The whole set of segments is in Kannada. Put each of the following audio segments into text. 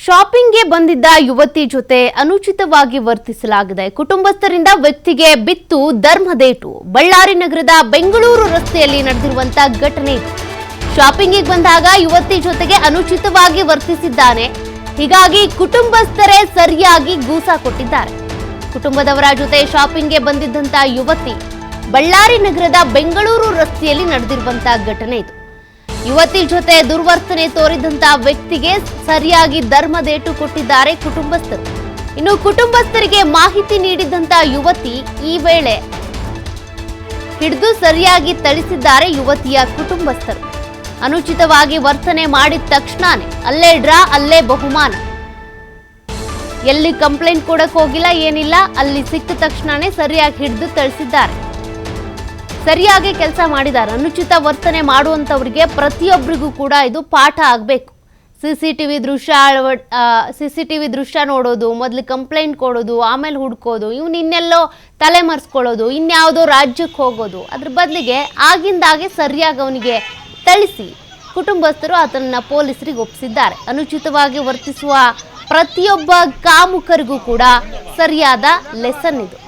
ಶಾಪಿಂಗ್ಗೆ ಬಂದಿದ್ದ ಯುವತಿ ಜೊತೆ ಅನುಚಿತವಾಗಿ ವರ್ತಿಸಲಾಗಿದೆ. ಕುಟುಂಬಸ್ಥರಿಂದ ವ್ಯಕ್ತಿಗೆ ಬಿತ್ತು ಧರ್ಮದೇಟು. ಬಳ್ಳಾರಿ ನಗರದ ಬೆಂಗಳೂರು ರಸ್ತೆಯಲ್ಲಿ ನಡೆದಿರುವಂತಹ ಘಟನೆ ಇದು. ಶಾಪಿಂಗ್ಗೆ ಬಂದಾಗ ಯುವತಿ ಜೊತೆಗೆ ಅನುಚಿತವಾಗಿ ವರ್ತಿಸಿದ್ದಾನೆ. ಹೀಗಾಗಿ ಕುಟುಂಬಸ್ಥರೇ ಸರಿಯಾಗಿ ಗೂಸ ಕೊಟ್ಟಿದ್ದಾರೆ. ಕುಟುಂಬದವರ ಜೊತೆ ಶಾಪಿಂಗ್ಗೆ ಬಂದಿದ್ದಂತ ಯುವತಿ ಬಳ್ಳಾರಿ ನಗರದ ಬೆಂಗಳೂರು ರಸ್ತೆಯಲ್ಲಿ ನಡೆದಿರುವಂತಹ ಘಟನೆ ಇದು. ಯುವತಿ ಜೊತೆ ದುರ್ವರ್ತನೆ ತೋರಿದಂತ ವ್ಯಕ್ತಿಗೆ ಸರಿಯಾಗಿ ಧರ್ಮದೇಟು ಕೊಟ್ಟಿದ್ದಾರೆ ಕುಟುಂಬಸ್ಥರು. ಇನ್ನು ಕುಟುಂಬಸ್ಥರಿಗೆ ಮಾಹಿತಿ ನೀಡಿದಂತ ಯುವತಿ ಈ ವೇಳೆ ಹಿಡಿದು ಸರಿಯಾಗಿ ಥಳಿಸಿದ್ದಾರೆ ಯುವತಿಯ ಕುಟುಂಬಸ್ಥರು. ಅನುಚಿತವಾಗಿ ವರ್ತನೆ ಮಾಡಿದ ತಕ್ಷಣನೇ ಅಲ್ಲೇ ಡ್ರಾ ಅಲ್ಲೇ ಬಹುಮಾನ. ಎಲ್ಲಿ ಕಂಪ್ಲೇಂಟ್ ಕೊಡಕ್ ಹೋಗಿಲ್ಲ, ಏನಿಲ್ಲ, ಅಲ್ಲಿ ಸಿಕ್ಕ ತಕ್ಷಣನೇ ಸರಿಯಾಗಿ ಹಿಡಿದು ಥಳಿಸಿದ್ದಾರೆ. ಸರಿಯಾಗಿ ಕೆಲಸ ಮಾಡಿದ್ದಾರೆ. ಅನುಚಿತ ವರ್ತನೆ ಮಾಡುವಂತವರಿಗೆ ಪ್ರತಿಯೊಬ್ಬರಿಗೂ ಕೂಡ ಇದು ಪಾಠ ಆಗಬೇಕು. ಸಿಸಿಟಿವಿ ದೃಶ್ಯ ನೋಡೋದು, ಮೊದಲು ಕಂಪ್ಲೇಂಟ್ ಕೊಡೋದು, ಆಮೇಲೆ ಹುಡ್ಕೋದು, ಇವನು ಇನ್ನೆಲ್ಲೋ ತಲೆ ಮರೆಸ್ಕೊಳ್ಳೋದು, ಇನ್ಯಾವುದೋ ರಾಜ್ಯಕ್ಕೆ ಹೋಗೋದು, ಅದ್ರ ಬದಲಿಗೆ ಆಗಿಂದಾಗೆ ಸರಿಯಾಗಿ ಅವನಿಗೆ ಥಳಿಸಿ ಕುಟುಂಬಸ್ಥರು ಅದನ್ನ ಪೊಲೀಸರಿಗೆ ಒಪ್ಪಿಸಿದ್ದಾರೆ. ಅನುಚಿತವಾಗಿ ವರ್ತಿಸುವ ಪ್ರತಿಯೊಬ್ಬ ಕಾಮುಕರಿಗೂ ಕೂಡ ಸರಿಯಾದ ಲೆಸನ್ ಇದು.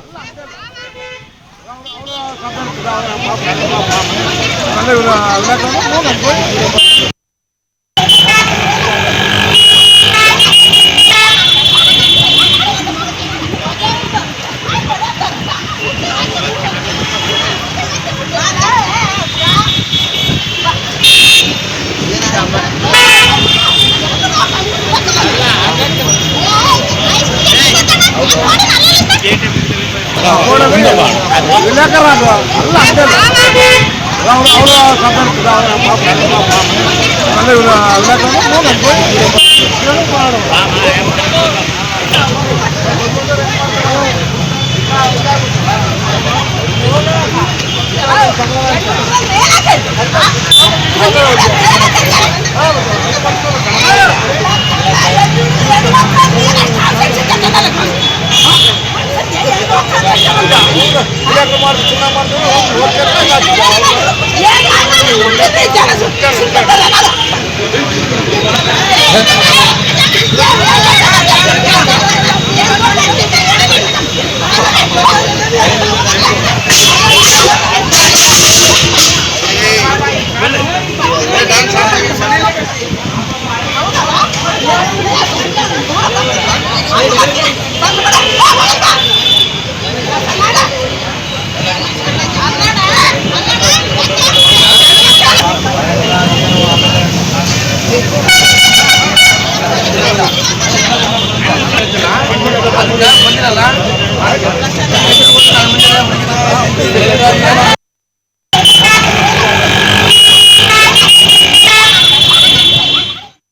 ಬಂದಿರಲ್ಲ